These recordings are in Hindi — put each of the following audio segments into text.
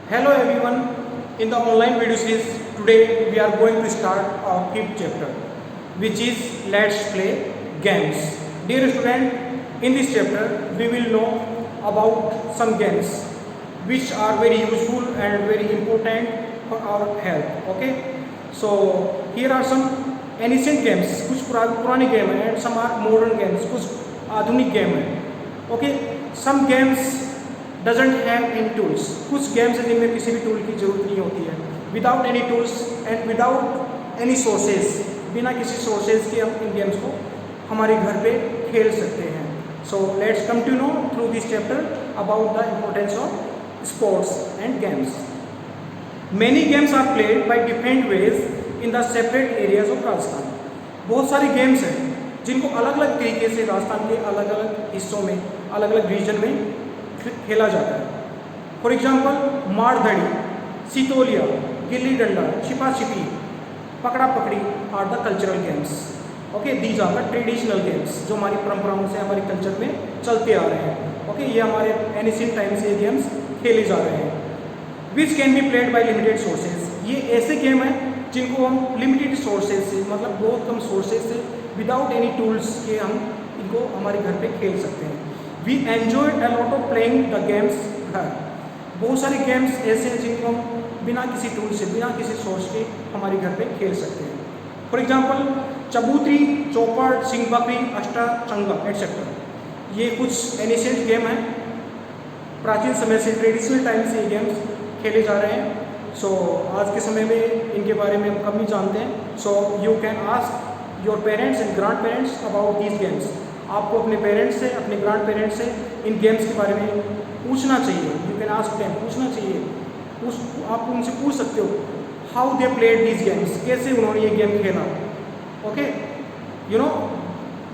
Hello everyone, in the online video series today we are going to start our fifth chapter which is Let's Play Games. Dear student, in this chapter we will know about some games which are very useful and very important for our health. Okay, so here are some ancient games, कुछ पुराने गेम हैं and some are modern games, कुछ आधुनिक गेम हैं. Okay, some games doesn't have in tools. कुछ गेम्स हैं जिनमें किसी भी टूल की जरूरत नहीं होती है. Without any tools and without any sources, बिना किसी सोर्सेज के हम इन गेम्स को हमारे घर पे खेल सकते हैं. So let's come to know through this chapter about the importance of sports and games. Many games are played by different ways in the separate areas of Rajasthan. बहुत सारी गेम्स हैं जिनको अलग अलग तरीके से राजस्थान के अलग अलग हिस्सों में, अलग अलग रीजन में खेला जाता है. फॉर एग्जाम्पल मारधड़ी, सितोलिया, गिल्ली डंडा, छिपा छिपी, पकड़ा पकड़ी are the cultural games. Okay, these are the traditional games जो हमारी परंपराओं से, हमारे कल्चर में चलते आ रहे हैं. ओके, ये हमारे एनिशिएंट टाइम से ये गेम्स खेले जा रहे हैं. Which can be played by limited sources. ये ऐसे गेम हैं जिनको हम लिमिटेड सोर्सेज से, मतलब बहुत कम सोर्सेज से, विदाउट एनी टूल्स के हम इनको हमारे घर पे खेल सकते हैं. We enjoy a lot of playing the games घर. बहुत सारे गेम्स ऐसे हैं जिनको हम बिना किसी टूल से, बिना किसी सोर्स के हमारे घर पे खेल सकते हैं. फॉर एग्जांपल चबूतरी, चौपड़, सिंह बकरी, अष्टा चंगा एटसेट्रा. ये कुछ एनिशिएंट गेम हैं. प्राचीन समय से, ट्रेडिशनल टाइम से ये गेम्स खेले जा रहे हैं. सो आज के समय में इनके बारे में हम कम ही जानते हैं. So you can ask your parents and grand parents about these games. आपको अपने पेरेंट्स से, अपने ग्रैंड पेरेंट्स से इन गेम्स के बारे में पूछना चाहिए. यू कैन आस्क देम, पूछना चाहिए. आप उनसे पूछ सकते हो how they played these games, कैसे उन्होंने ये गेम खेला. Okay, you know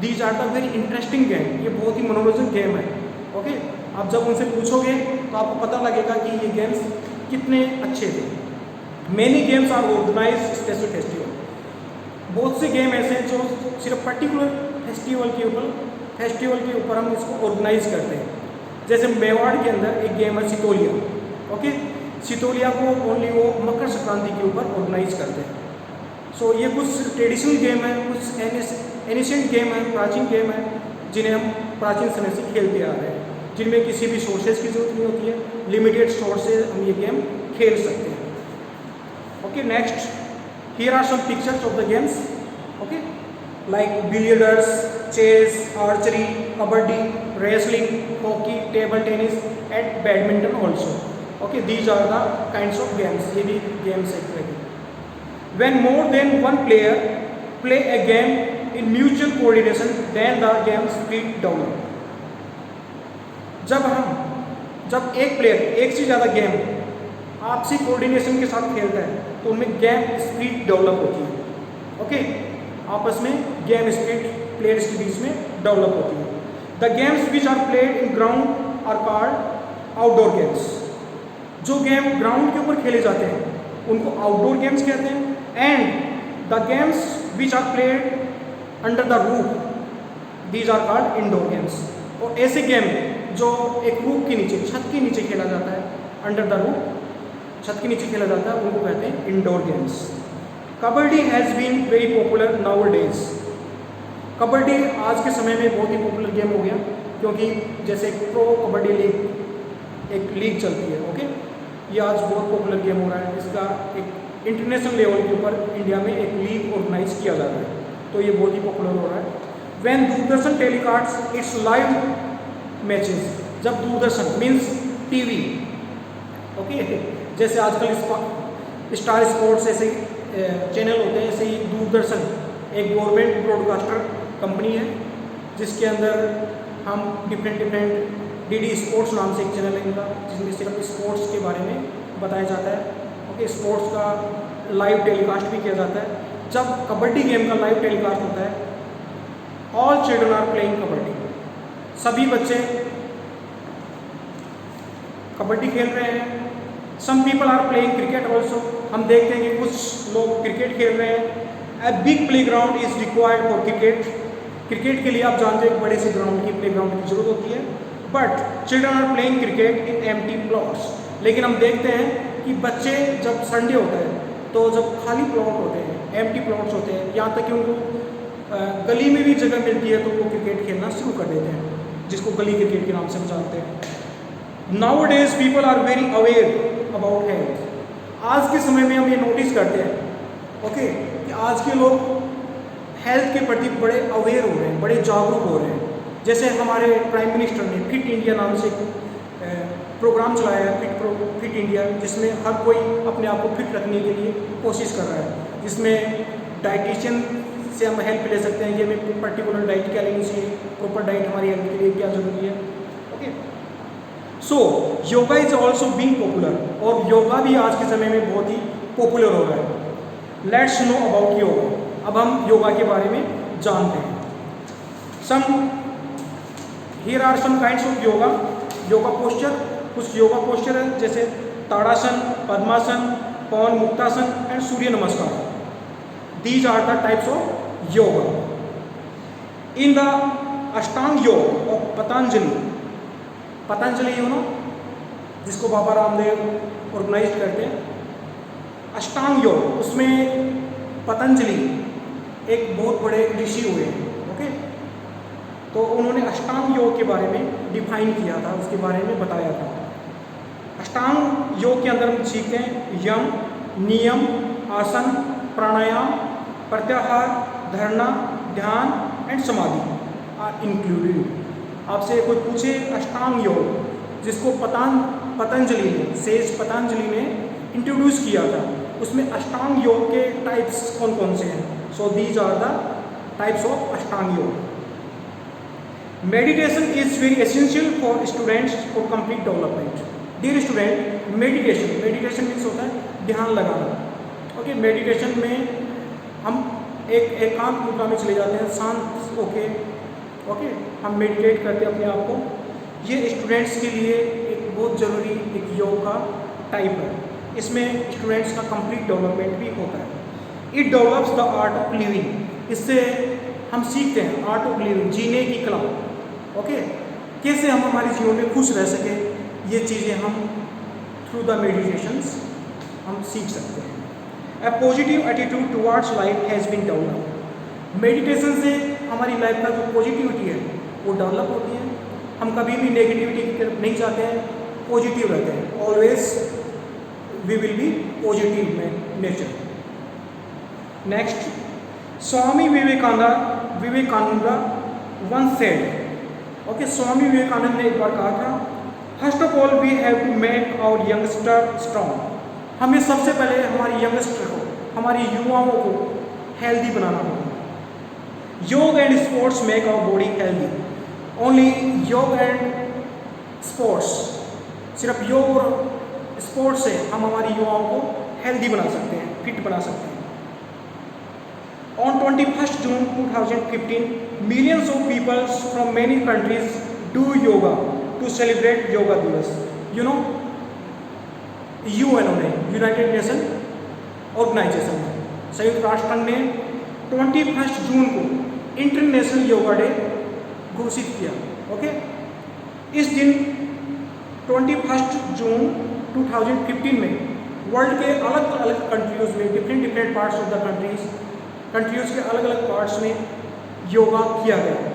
these are the very interesting game. ये बहुत ही मनोरंजक गेम है. ओके, आप जब उनसे पूछोगे तो आपको पता लगेगा कि ये गेम्स कितने अच्छे थे. Many games are organise special festival. बहुत से गेम ऐसे हैं जो सिर्फ पर्टिकुलर फेस्टिवल के ऊपर हम इसको ऑर्गेनाइज करते हैं. जैसे मेवाड़ के अंदर एक गेम है सितोलिया. ओके, सितोलिया को ओनली वो मकर संक्रांति के ऊपर ऑर्गेनाइज करते हैं. सो ये कुछ ट्रेडिशनल गेम है, कुछ एनिशिएंट गेम है, प्राचीन गेम है जिन्हें हम प्राचीन समय से खेलते आ रहे हैं, जिनमें किसी भी सोर्सेज की जरूरत नहीं होती है. लिमिटेड सोर्सेज हम ये गेम खेल सकते हैं. Okay, next here are some pictures of the games. Okay, like billiards, chess, archery, kabaddi, wrestling, hockey, table tennis and badminton also. Okay, these are the kinds of games. ये भी games है. When more than one player play a game in mutual coordination, then the game speed develop. जब एक प्लेयर एक से ज़्यादा गेम आपसी कोऑर्डिनेशन के साथ खेलता है तो उनमें गेम स्पीड डेवलप होती है. ओके, आपस में गेम स्पीड प्लेयर्स के बीच में डेवलप होती है. The games which are played in ground are called outdoor games. जो गेम ग्राउंड के ऊपर खेले जाते हैं उनको आउटडोर गेम्स कहते हैं. And the games which are played under the roof, these are called indoor games. और ऐसे गेम जो एक रूफ के नीचे, छत के नीचे खेला जाता है, अंडर द रूफ, छत के नीचे खेला जाता है, उनको कहते हैं indoor games. Kabaddi has been very popular nowadays. Kabaddi आज के समय में बहुत ही पॉपुलर गेम हो गया, क्योंकि जैसे प्रो कबड्डी लीग, एक लीग चलती है. ओके, ये आज बहुत पॉपुलर गेम हो रहा है. इसका एक इंटरनेशनल लेवल के ऊपर इंडिया में एक लीग ऑर्गेनाइज किया जा रहा है, तो ये बहुत ही पॉपुलर हो रहा है. When Doordarshan telecast it's live matches. जब दूरदर्शन मीन्स टीवी, ओके, जैसे आजकल स्टार स्पोर्ट्स ऐसे चैनल होते हैं, ऐसे ही दूरदर्शन एक गवर्नमेंट ब्रॉडकास्टर कंपनी है जिसके अंदर हम डिफरेंट डीडी स्पोर्ट्स नाम से एक चैनल है इनका, जिसमें सिर्फ स्पोर्ट्स के बारे में बताया जाता है. ओके, स्पोर्ट्स का लाइव टेलीकास्ट भी किया जाता है. जब कबड्डी गेम का लाइव टेलीकास्ट होता है, all children are playing kabaddi. सभी बच्चे कबड्डी खेल रहे हैं. Some people are playing cricket also. हम देखते हैं कि कुछ लोग क्रिकेट खेल रहे हैं. A big play ground is required for cricket. Cricket के लिए आप जानते हैं बड़े से ग्राउंड की, प्ले ग्राउंड की जरूरत होती है. But children are playing cricket in empty plots. लेकिन हम देखते हैं कि बच्चे जब संडे होता है तो जब खाली प्लॉट होते हैं, एम्प्टी प्लॉट्स होते हैं, यहाँ तक कि उनको गली में भी जगह मिलती है तो वो क्रिकेट खेलना शुरू कर देते हैं, जिसको गली क्रिकेट के नाम से हम जानते हैं। Nowadays people are very aware about health. आज के समय में हम ये नोटिस करते हैं ओके कि आज के लोग हेल्थ के प्रति बड़े अवेयर हो रहे हैं, बड़े जागरूक हो रहे हैं। जैसे हमारे प्राइम मिनिस्टर ने फिट इंडिया नाम से प्रोग्राम चलाया है, फिट इंडिया, जिसमें हर कोई अपने आप को फिट रखने के लिए कोशिश कर रहा है, जिसमें डाइटिशियन से हम हेल्प ले सकते हैं कि हमें पर्टिकुलर डाइट क्या लेनी चाहिए, प्रॉपर डाइट हमारी हेल्थ के लिए क्या ज़रूरी है। Okay, so yoga is also being popular, और योगा भी आज के समय में बहुत ही पॉपुलर हो रहा है। Let's know about yoga. अब हम योगा के बारे में जानते हैं। Here are some kinds of yoga. Yoga posture, कुछ योगा पोस्चर है जैसे ताड़ासन, पद्मासन, पवन muktasana and surya namaskar. These are the types of yoga. In the ashtanga yoga of Patanjali you know, जिसको बाबा रामदेव ऑर्गेनाइज करते हैं, अष्टांग योग, उसमें पतंजलि एक बहुत बड़े ऋषि हुए हैं। ओके, तो उन्होंने अष्टांग योग के बारे में डिफाइन किया था, उसके बारे में बताया था। अष्टांग योग के अंदर हम सीखते हैं यम, नियम, आसन, प्राणायाम, प्रत्याहार, धरना, ध्यान एंड समाधि आर इंक्लूडेड। आपसे कोई पूछे अष्टांग योग, जिसको पतंजलि ने, सेज पतंजलि ने इंट्रोड्यूस किया था, उसमें अष्टांग योग के टाइप्स कौन कौन से हैं? So these are the types of ashtanga yoga. Meditation is very essential for students for complete development. Dear student, meditation means होता है ध्यान लगाना। ओके, मेडिटेशन में हम एक एकांत मुद्रा में चले जाते हैं, शांत होके ओके हम मेडिटेट करते हैं अपने आप को। ये स्टूडेंट्स के लिए एक बहुत ज़रूरी एक योग का टाइप है। इसमें स्टूडेंट्स का कंप्लीट डेवलपमेंट भी होता है। It develops the art of living. इससे हम सीखते हैं आर्ट ऑफ लिविंग, जीने की कला। ओके, कैसे हम हमारे जीवन में खुश रह सके, ये चीज़ें हम थ्रू द मेडिटेशंस हम सीख सकते हैं। A positive attitude towards life has been developed. Meditation से हमारी लाइफ का जो पॉजिटिविटी है वो डेवलप होती है। हम कभी भी नेगेटिविटी की तरफ नहीं जाते हैं, पॉजिटिव रहते हैं। Always we will be positive nature. Next, Swami Vivekananda once said, okay, Swami Vivekananda ने एक बार कहा था, first of all we have to make our youngster strong. हमें सबसे पहले हमारी यंगस्टर को, हमारी युवाओं को हेल्दी बनाना होगा। Yoga and sports make our body healthy. Only yoga and sports, सिर्फ योग और स्पोर्ट्स से हम हमारी युवाओं को हेल्दी बना सकते हैं, फिट बना सकते हैं। On 21st June 2015, millions of people from many countries do yoga to celebrate Yoga Divas. You know, UNO ने, यूनाइटेड नेशन ऑर्गेनाइजेशन ने, संयुक्त राष्ट्र संघ ने 21 जून को इंटरनेशनल योगा डे घोषित किया। ओके, इस दिन 21 जून 2015 में वर्ल्ड के अलग अलग कंट्रीज में, different parts of the countries के अलग अलग पार्ट्स में योगा किया गया,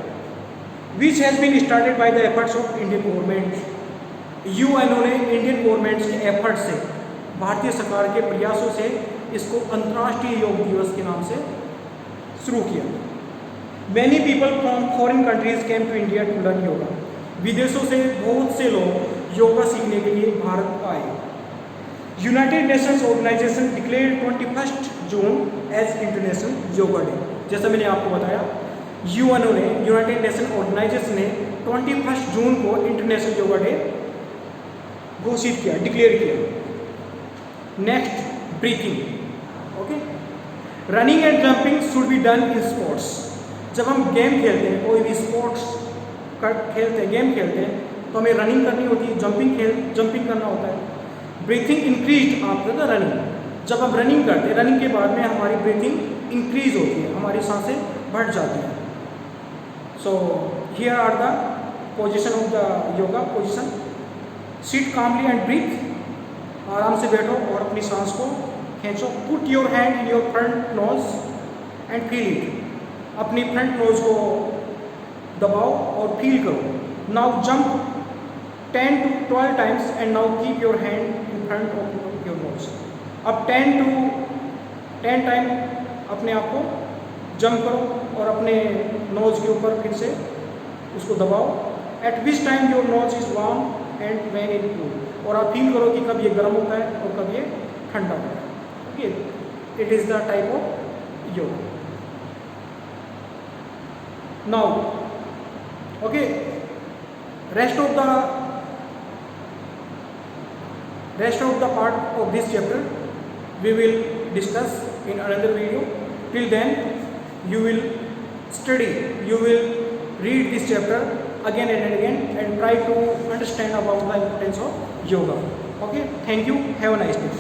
which has been started by the efforts of Indian government. UNO ने इंडियन गवर्नमेंट के एफर्ट से, भारतीय सरकार के प्रयासों से इसको अंतर्राष्ट्रीय योग दिवस के नाम से शुरू किया। Many people from foreign countries came to India to learn yoga. विदेशों से बहुत से लोग योगा सीखने के लिए भारत आए। United Nations Organisation declare 21 June as international yoga day. जैसा मैंने आपको बताया, यूएनओ ने, यूनाइटेड नेशन ऑर्गेनाइजेशन ने 21 जून को इंटरनेशनल योगा डे घोषित किया, डिक्लेयर किया। Next, breathing. Okay, running and jumping should be done in sports. जब हम गेम खेलते हैं, कोई भी स्पोर्ट्स खेलते हैं, गेम खेलते हैं, तो हमें रनिंग करनी होती है, जंपिंग करना होता है। Breathing increase after the running. जब हम रनिंग करते हैं, रनिंग के बाद में हमारी ब्रीथिंग इंक्रीज होती है, हमारी सांसें बढ़ जाती हैं। So here are the position of the yoga position. Sit calmly and breathe. आराम से बैठो और अपनी सांस को खींचो। Put your hand in your front nose and feel it. अपनी फ्रंट नोज को दबाओ और फील करो। Now jump 10 to 12 times and now keep your hand in front of your nose. अब 10 टाइम अपने आप को जंप करो और अपने नोज के ऊपर फिर से उसको दबाओ। Eight which time your nose is warm and when it cool. और आप फील करो कि कब ये गर्म होता है और कब ये ठंडा होता है। Okay, it is the type of yoga. Now okay, rest of the part of this chapter we will discuss in another video. Till then you will study, you will read this chapter again and again and try to understand about the importance of yoga. Okay, thank you, have a nice day.